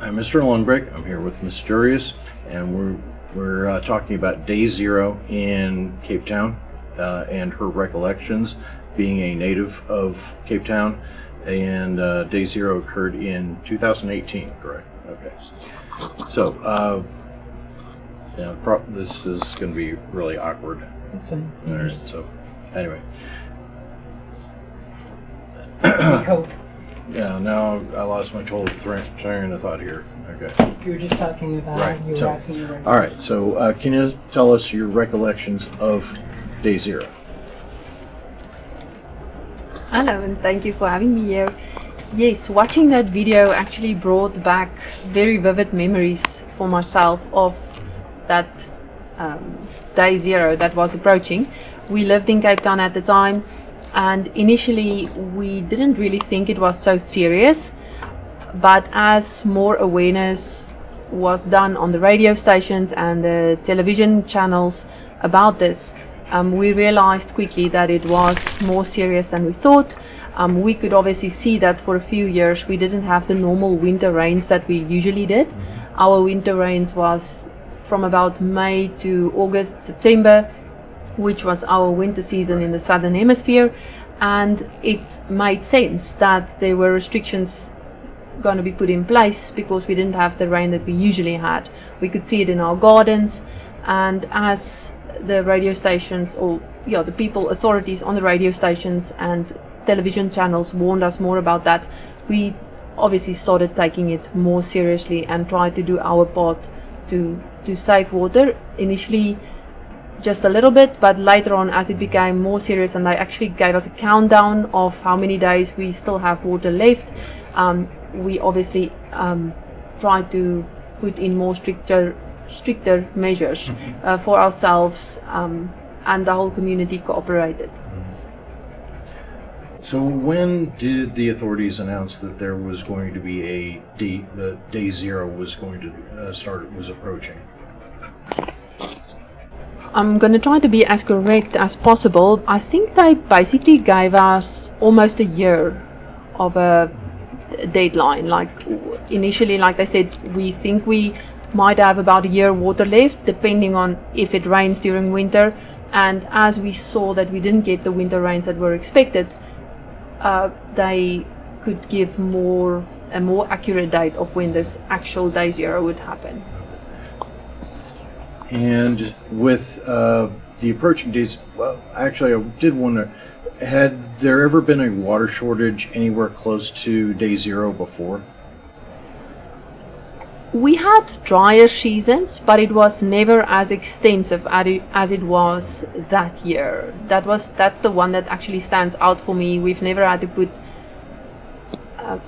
I'm Mr. Longbrake. I'm here with Mrs Jurrius, and we're talking about day zero in Cape Town and her recollections, being a native of Cape Town. And day zero occurred in 2018, correct? Okay. So, this is going to be really awkward. That's fine. All right. So, anyway. We hope. Yeah, now I lost my total train of thought here. Okay. You were just talking about Right. and you were So, asking your all right. So, can you tell us your recollections of day zero? Hello, and thank you for having me here. Yes, watching that video actually brought back very vivid memories for myself of that day zero that was approaching. We lived in Cape Town at the time, and initially we didn't really think it was so serious, but as more awareness was done on the radio stations and the television channels about this, we realized quickly that it was more serious than we thought. We could obviously see that for a few years we didn't have the normal winter rains that we usually did. Our winter rains was from about May to August, September, which was our winter season in the southern hemisphere, and it made sense that there were restrictions going to be put in place because we didn't have the rain that we usually had. We could see it in our gardens, and as the radio stations, or the people, authorities on the radio stations and television channels warned us more about that, we obviously started taking it more seriously and tried to do our part to save water. Initially just a little bit, but later on, as it became more serious and they actually gave us a countdown of how many days we still have water left, we obviously tried to put in more stricter measures for ourselves, and the whole community cooperated. So when did the authorities announce that there was going to be the day zero was going to was approaching? I'm going to try to be as correct as possible. I think they basically gave us almost a year of a deadline. Like initially, like they said, we think we might have about a year water left, depending on if it rains during winter. And as we saw that we didn't get the winter rains that were expected, they could give a more accurate date of when this actual day zero would happen. And with the approaching days, well, actually, I did wonder, had there ever been a water shortage anywhere close to day zero before? We had drier seasons, but it was never as extensive as it was that year. That's the one that actually stands out for me. We've never had to put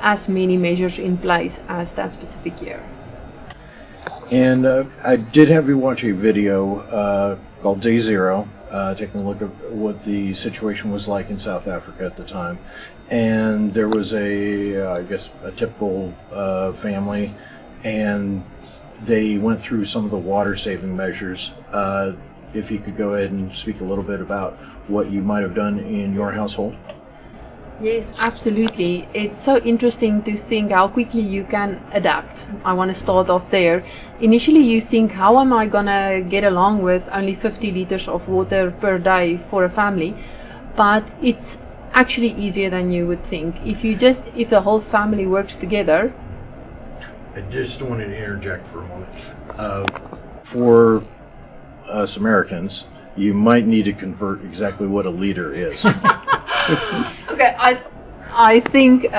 as many measures in place as that specific year. And I did have you watch a video called Day Zero, taking a look at what the situation was like in South Africa at the time. And there was I guess a typical family, and they went through some of the water saving measures. If you could go ahead and speak a little bit about what you might have done in your household. Yes, absolutely. It's so interesting to think how quickly you can adapt. I want to start off there. Initially you think, how am I gonna get along with only 50 liters of water per day for a family? But it's actually easier than you would think. If the whole family works together. I just wanted to interject for a moment. For us Americans, you might need to convert exactly what a liter is. Okay, I think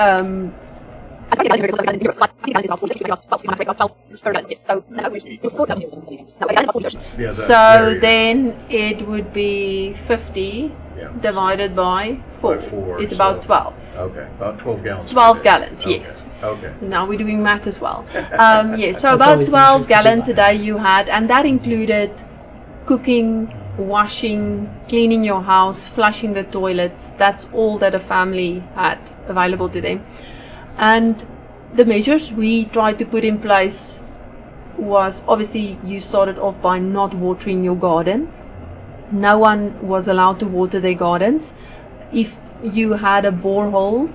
so then it would be 50 divided by 4. It's about 12. Okay, about 12 gallons. 12 gallons, Okay. yes. Okay. Now we're doing math as well. Yes, so about 12 gallons a day you had, and that included cooking, washing, cleaning your house, flushing the toilets. That's all that a family had available to them. And the measures we tried to put in place was, obviously you started off by not watering your garden. No one was allowed to water their gardens. If you had a borehole,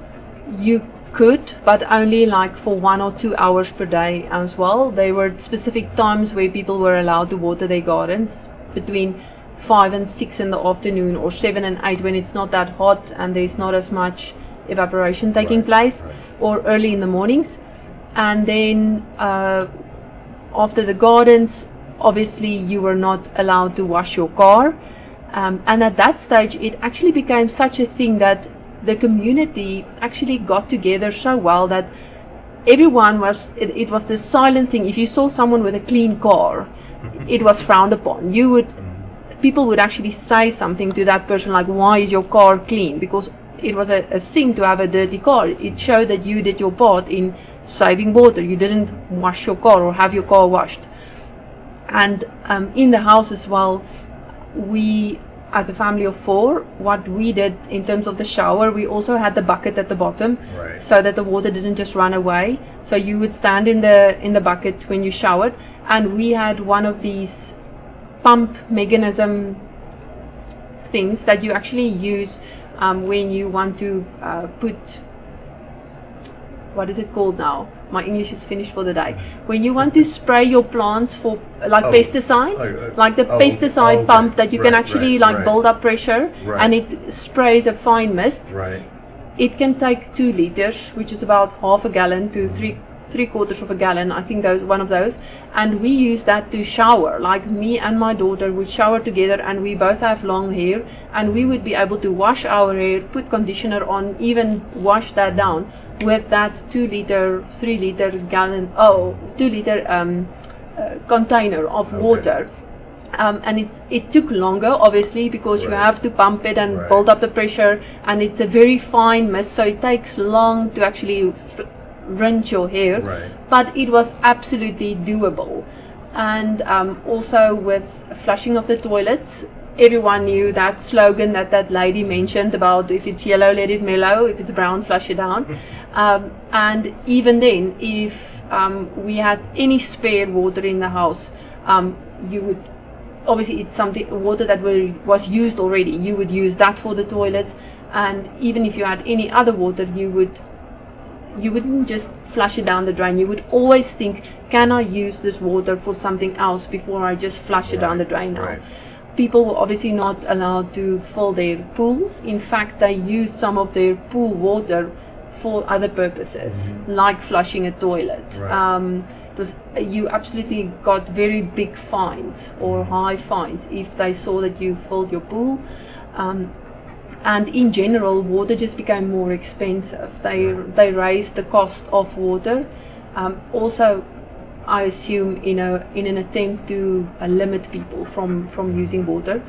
you could, but only like for 1 or 2 hours per day as well. There were specific times where people were allowed to water their gardens between 5 and 6 in the afternoon, or 7 and 8 when it's not that hot and there's not as much evaporation taking place, or early in the mornings. And then after the gardens, obviously you were not allowed to wash your car. And at that stage it actually became such a thing that the community actually got together so well that everyone was, it was the silent thing. If you saw someone with a clean car, it was frowned upon. People would actually say something to that person like, why is your car clean? Because it was a thing to have a dirty car. It showed that you did your part in saving water. You didn't wash your car or have your car washed. And in the house as well, we, as a family of 4, what we did in terms of the shower, we also had the bucket at the bottom, so that the water didn't just run away. So you would stand in the bucket when you showered, and we had one of these pump mechanism things that you actually use when you want to put, what is it called now? My English is finished for the day. When you want to spray your plants for like pesticides, like the pesticide pump that you can actually build up pressure, and it sprays a fine mist. It can take 2 liters, which is about half a gallon to three quarters of a gallon, I think one of those, and we use that to shower. Like me and my daughter would shower together, and we both have long hair, and we would be able to wash our hair, put conditioner on, even wash that down with that 2 liter, 3 liter gallon, 2 liter container of water. And it took longer, obviously, because you have to pump it and build up the pressure, and it's a very fine mist, so it takes long to actually rinse your hair, but it was absolutely doable. And also with flushing of the toilets, everyone knew that slogan that lady mentioned about, if it's yellow, let it mellow, if it's brown, flush it down. And even then, if we had any spare water in the house, you would, obviously it's something, water that was used already, you would use that for the toilets. And even if you had any other water, you wouldn't just flush it down the drain. You would always think, can I use this water for something else before I just flush it down the drain now? People were obviously not allowed to fill their pools. In fact, they used some of their pool water for other purposes, like flushing a toilet. You absolutely got very big fines or high fines if they saw that you filled your pool. And in general, water just became more expensive. They raised the cost of water. Also, I assume in an attempt to limit people from using water.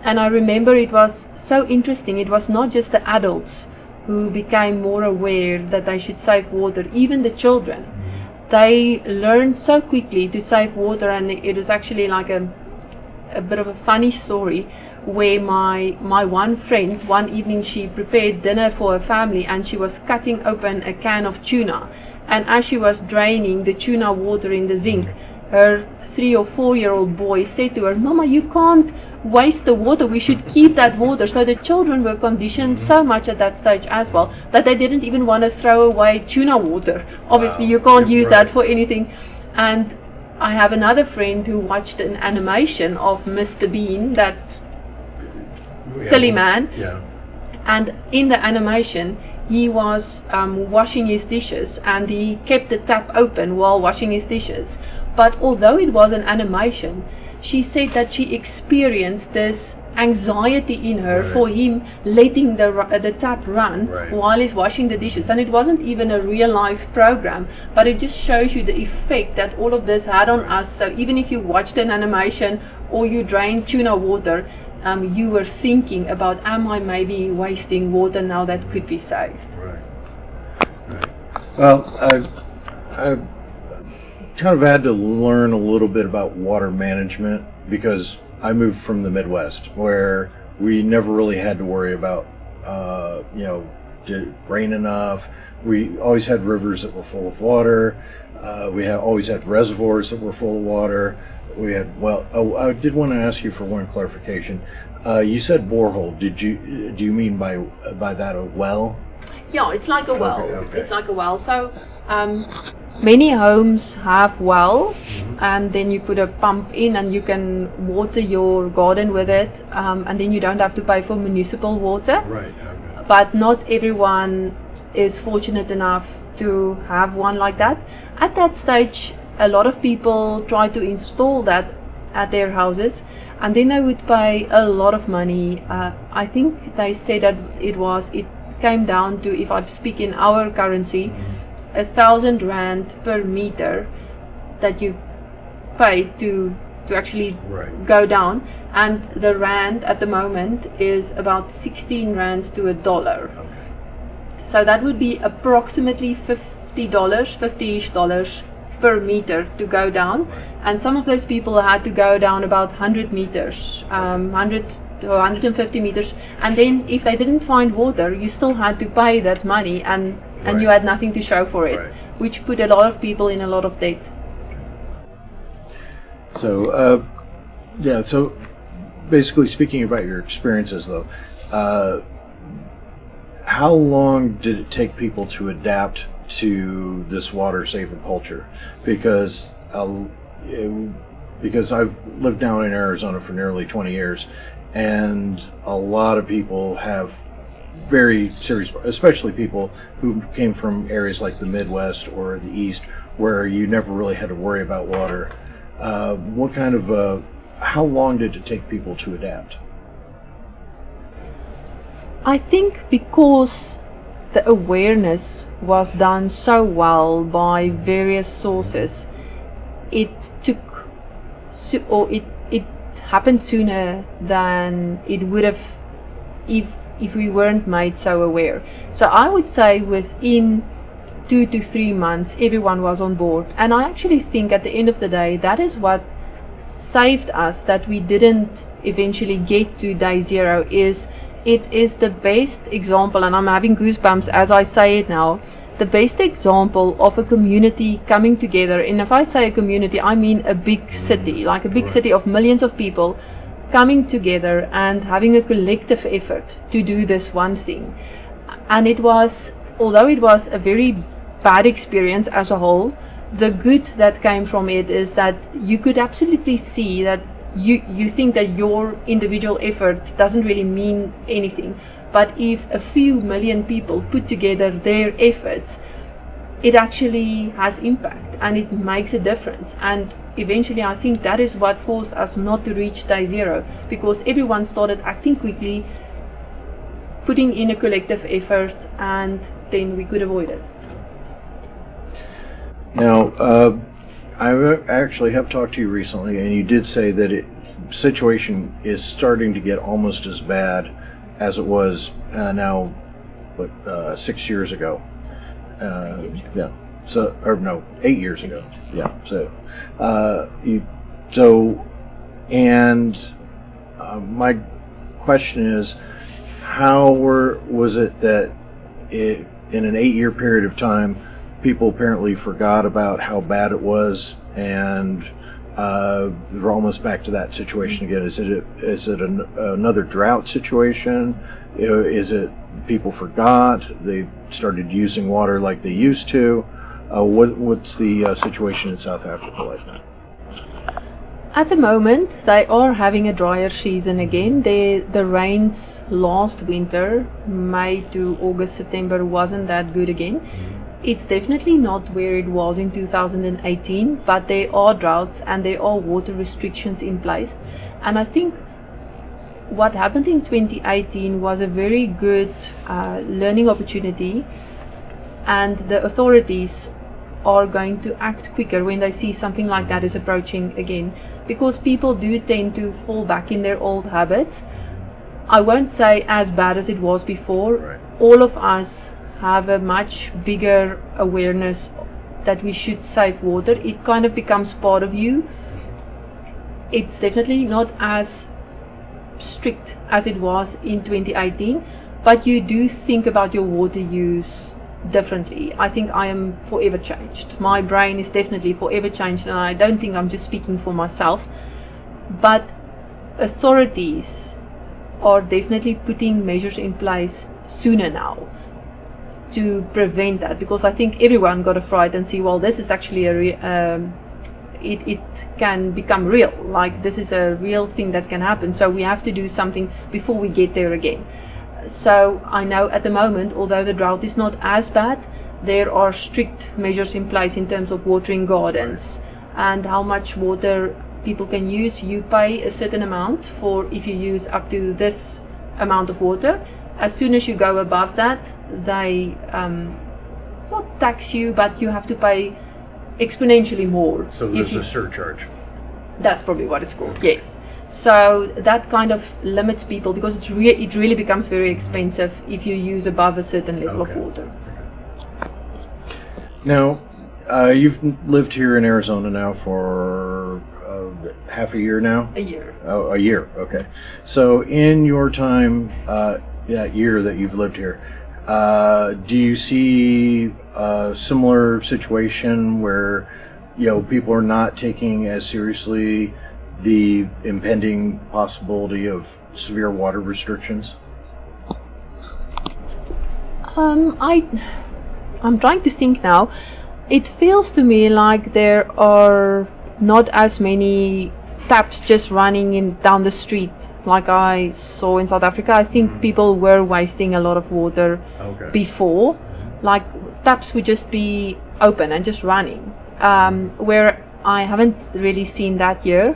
And I remember it was so interesting. It was not just the adults who became more aware that they should save water, even the children. They learned so quickly to save water, and it was actually like a bit of a funny story where my one friend, one evening she prepared dinner for her family, and she was cutting open a can of tuna, and as she was draining the tuna water in the sink, her 3 or 4 year old boy said to her, "Mama, you can't waste the water, we should keep that water." So the children were conditioned so much at that stage as well that they didn't even want to throw away tuna water. Obviously you can't use that for anything. And I have another friend who watched an animation of Mr. Bean, that silly man, and in the animation he was washing his dishes, and he kept the tap open while washing his dishes. But although it was an animation, she said that she experienced this anxiety in her for him letting the tap run while he's washing the dishes. And it wasn't even a real life program, but it just shows you the effect that all of this had on us. So even if you watched an animation or you drained tuna water, you were thinking about, am I maybe wasting water now that could be saved? Well, I kind of had to learn a little bit about water management because I moved from the Midwest, where we never really had to worry about, did it rain enough? We always had rivers that were full of water. We always had reservoirs that were full of water. We had, I did want to ask you for one clarification. You said borehole. Do you mean by that a well? Yeah, it's like a well. Okay. It's like a well. So many homes have wells, and then you put a pump in and you can water your garden with it, and then you don't have to pay for municipal water. Right. Okay. But not everyone is fortunate enough to have one like that. At that stage, a lot of people try to install that at their houses, and then they would pay a lot of money. I think they said that it came down to, if I speak in our currency, 1,000 rand per meter that you pay to actually go down, and the rand at the moment is about 16 rands to a dollar. So that would be approximately $50-ish per meter to go down, and some of those people had to go down about 100 meters, 100 to 150 meters, and then if they didn't find water, you still had to pay that money, and you had nothing to show for it, which put a lot of people in a lot of debt. So, so basically speaking about your experiences though, how long did it take people to adapt to this water saver culture? Because I've lived down in Arizona for nearly 20 years, and a lot of people have very serious, especially people who came from areas like the Midwest or the East, where you never really had to worry about water. How long did it take people to adapt? I think because the awareness was done so well by various sources, it happened sooner than it would have if we weren't made so aware. So I would say within 2 to 3 months everyone was on board, and I actually think at the end of the day that is what saved us, that we didn't eventually get to day zero. It is the best example, and I'm having goosebumps as I say it now, the best example of a community coming together. And if I say a community, I mean a big city, like a big city of millions of people coming together and having a collective effort to do this one thing. And although it was a very bad experience as a whole, the good that came from it is that you could absolutely see that you think that your individual effort doesn't really mean anything, but if a few million people put together their efforts, it actually has impact and it makes a difference. And eventually I think that is what caused us not to reach day zero, because everyone started acting quickly, putting in a collective effort, and then we could avoid it. Now, I actually have talked to you recently, and you did say that the situation is starting to get almost as bad as it was 6 years ago. 8 years ago. Yeah. My question is, how was it that in an 8-year period of time, people apparently forgot about how bad it was, and we're almost back to that situation again? Is it another drought situation? Is it people forgot, they started using water like they used to? What's the situation in South Africa like now? At the moment, they are having a drier season again. The rains last winter, May to August, September, wasn't that good again. It's definitely not where it was in 2018, but there are droughts and there are water restrictions in place. And I think what happened in 2018 was a very good learning opportunity, and the authorities are going to act quicker when they see something like that is approaching again, because people do tend to fall back in their old habits. I won't say as bad as it was before. Right. All of us have a much bigger awareness that we should save water. It kind of becomes part of you. It's definitely not as strict as it was in 2018, but you do think about your water use differently. I think I am forever changed. My brain is definitely forever changed, and I don't think I'm just speaking for myself, but authorities are definitely putting measures in place sooner now. to prevent that, because I think everyone got a fright and see, well, this is actually it can become real, like this is a real thing that can happen, so we have to do something before we get there again. So I know at the moment, although the drought is not as bad, there are strict measures in place in terms of watering gardens and how much water people can use. You pay a certain amount for if you use up to this amount of water. As soon as you go above that, they not tax you, but you have to pay exponentially more. So there's a surcharge. That's probably what it's called, yes. So that kind of limits people, because it really becomes very expensive if you use above a certain level of water. Now, you've lived here in Arizona now for half a year now? A year. Oh, a year, okay. So in your time, that year that you've lived here, do you see a similar situation where, people are not taking as seriously the impending possibility of severe water restrictions? I'm trying to think now. It feels to me like there are not as many taps just running down the street like I saw in South Africa. I think people were wasting a lot of water before. Like taps would just be open and just running, where I haven't really seen that here.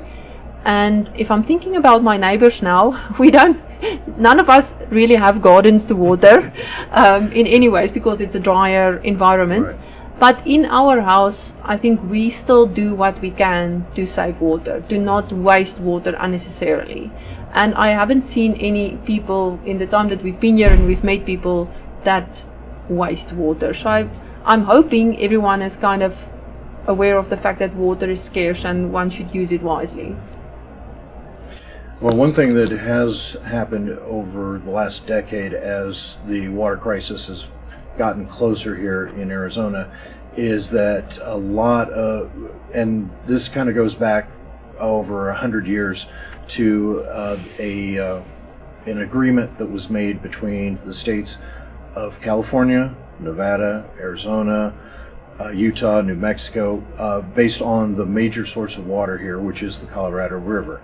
And if I'm thinking about my neighbors now, none of us really have gardens to water in any ways, because it's a drier environment. Right. But in our house, I think we still do what we can to save water, to not waste water unnecessarily. And I haven't seen any people in the time that we've been here, and we've met people that waste water. So I'm hoping everyone is kind of aware of the fact that water is scarce and one should use it wisely. Well, one thing that has happened over the last decade as the water crisis has gotten closer here in Arizona is that a lot of, and this kind of goes back over 100 years to an agreement that was made between the states of California, Nevada, Arizona, Utah, New Mexico, based on the major source of water here, which is the Colorado River.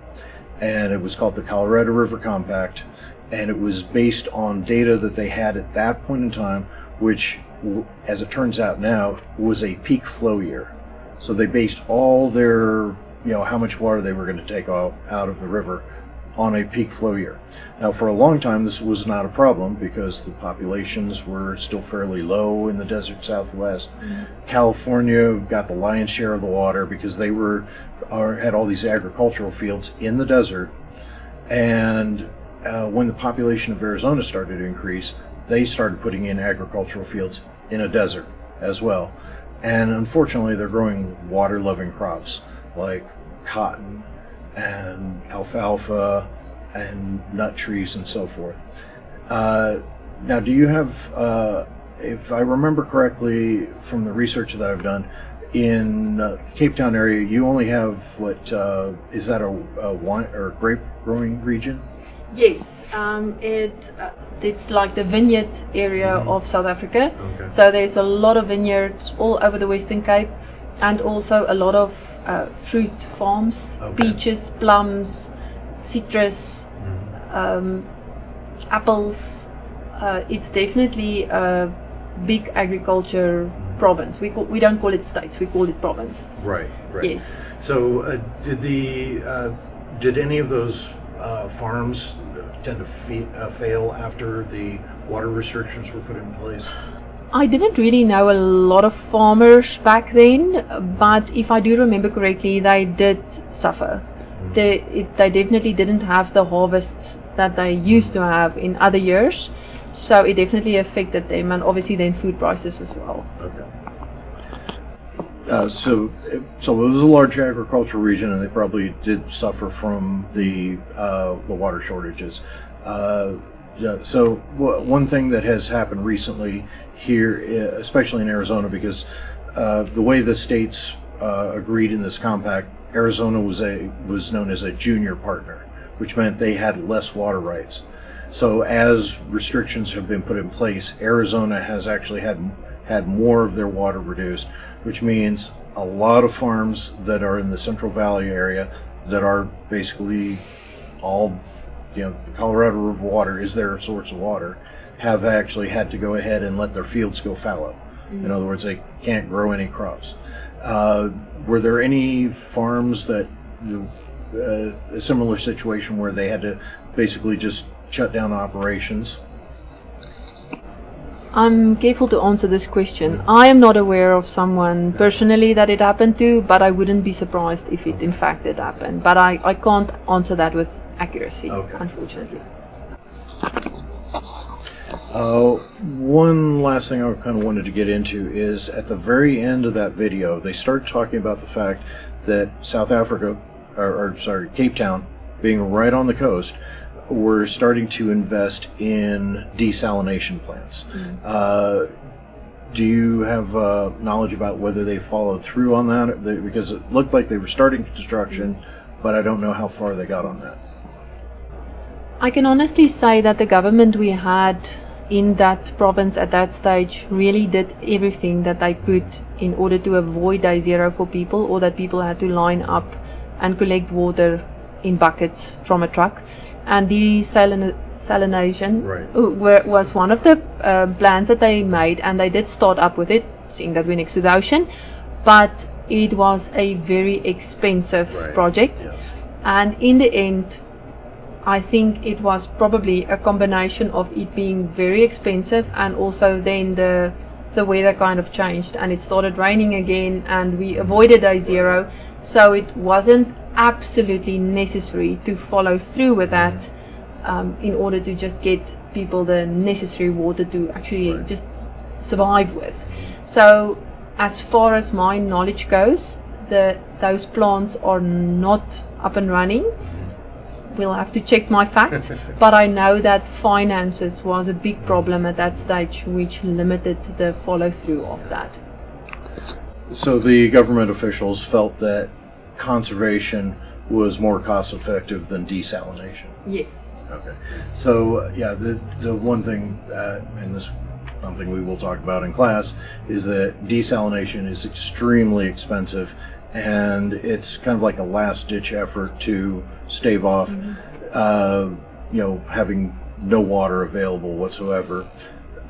And it was called the Colorado River Compact, and it was based on data that they had at that point in time, which, as it turns out now, was a peak flow year. So they based all their, how much water they were going to take out of the river on a peak flow year. Now, for a long time, this was not a problem because the populations were still fairly low in the desert Southwest. California got the lion's share of the water because they had all these agricultural fields in the desert. And when the population of Arizona started to increase, they started putting in agricultural fields in a desert as well. And unfortunately, they're growing water-loving crops like cotton and alfalfa and nut trees and so forth. Now, do you have, if I remember correctly from the research that I've done, in Cape Town area, you only have is that a wine or grape growing region? Yes, it's like the vineyard area of South Africa. Okay. So there's a lot of vineyards all over the Western Cape, and also a lot of fruit farms, peaches, plums, citrus, apples. It's definitely a big agriculture province. We don't call it states, we call it provinces. Right. Yes. So did any of those farms tend to fail after the water restrictions were put in place? I didn't really know a lot of farmers back then, but if I do remember correctly, they did suffer. They definitely didn't have the harvests that they used to have in other years, so it definitely affected them, and obviously then food prices as well. Okay. So it was a large agricultural region, and they probably did suffer from the water shortages. So one thing that has happened recently here, especially in Arizona, because the way the states agreed in this compact, Arizona was known as a junior partner, which meant they had less water rights. So as restrictions have been put in place, Arizona has actually had more of their water reduced, which means a lot of farms that are in the Central Valley area that are basically all, the Colorado River water is their source of water, have actually had to go ahead and let their fields go fallow. In other words, they can't grow any crops. Were there any farms that, a similar situation where they had to basically just shut down operations? I'm careful to answer this question. I am not aware of someone personally that it happened to, but I wouldn't be surprised if it in fact did happen. But I can't answer that with accuracy, unfortunately. One last thing I kind of wanted to get into is at the very end of that video, they start talking about the fact that South Africa, Cape Town, being right on the coast, we're starting to invest in desalination plants. Do you have knowledge about whether they followed through on that? Because it looked like they were starting construction, but I don't know how far they got on that. I can honestly say that the government we had in that province at that stage really did everything that they could in order to avoid day zero for people, or that people had to line up and collect water in buckets from a truck. And desalination was one of the plans that they made, and they did start up with it, seeing that we're next to the ocean, but it was a very expensive project. And in the end, I think it was probably a combination of it being very expensive, and also then the weather kind of changed and it started raining again, and we avoided day zero, so it wasn't absolutely necessary to follow through with that in order to just get people the necessary water to actually just survive with. So as far as my knowledge goes, those plants are not up and running. We'll have to check my facts, but I know that finances was a big problem at that stage, which limited the follow through of that. So the government officials felt that conservation was more cost effective than desalination. Yes. Okay. So the one thing, and this is something we will talk about in class, is that desalination is extremely expensive, and it's kind of like a last ditch effort to stave off having no water available whatsoever.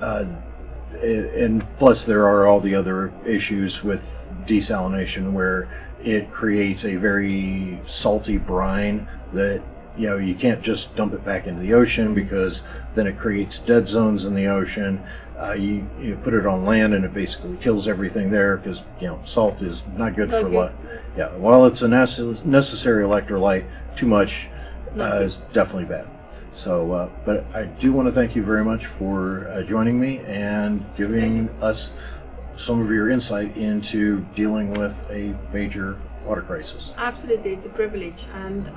And plus there are all the other issues with desalination where it creates a very salty brine that you can't just dump it back into the ocean, because then it creates dead zones in the ocean. You put it on land and it basically kills everything there, because salt is not good for life. While it's a necessary electrolyte, too much is definitely bad. So, but I do want to thank you very much for joining me and giving us some of your insight into dealing with a major water crisis. Absolutely, it's a privilege, and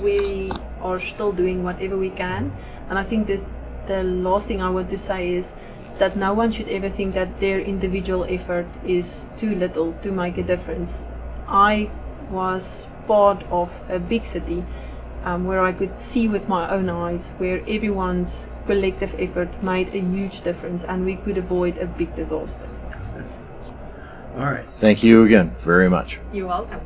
we are still doing whatever we can. And I think that the last thing I want to say is that no one should ever think that their individual effort is too little to make a difference. I was part of a big city where I could see with my own eyes where everyone's collective effort made a huge difference, and we could avoid a big disaster. All right. Thank you again very much. You're welcome.